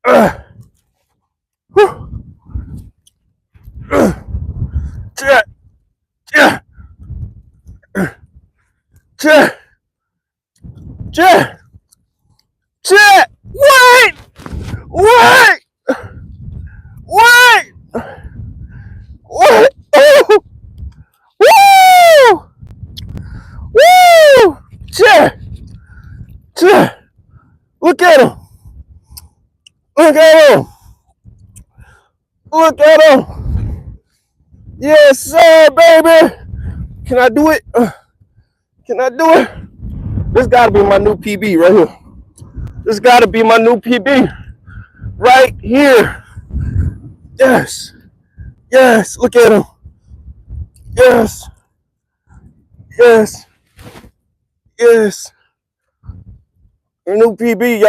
Whew. Yeah, yeah, yeah, yeah, yeah. Wait, wait, wait, wait. Oh, woo, woo. Yeah, yeah. Look at him. Look at him. Look at him. Yes, sir, baby. Can I do it? Can I do it? This gotta be my new PB right here. This gotta be my new PB right here. Yes. Yes. Look at him. Yes. Yes. Yes. Your new PB, y'all.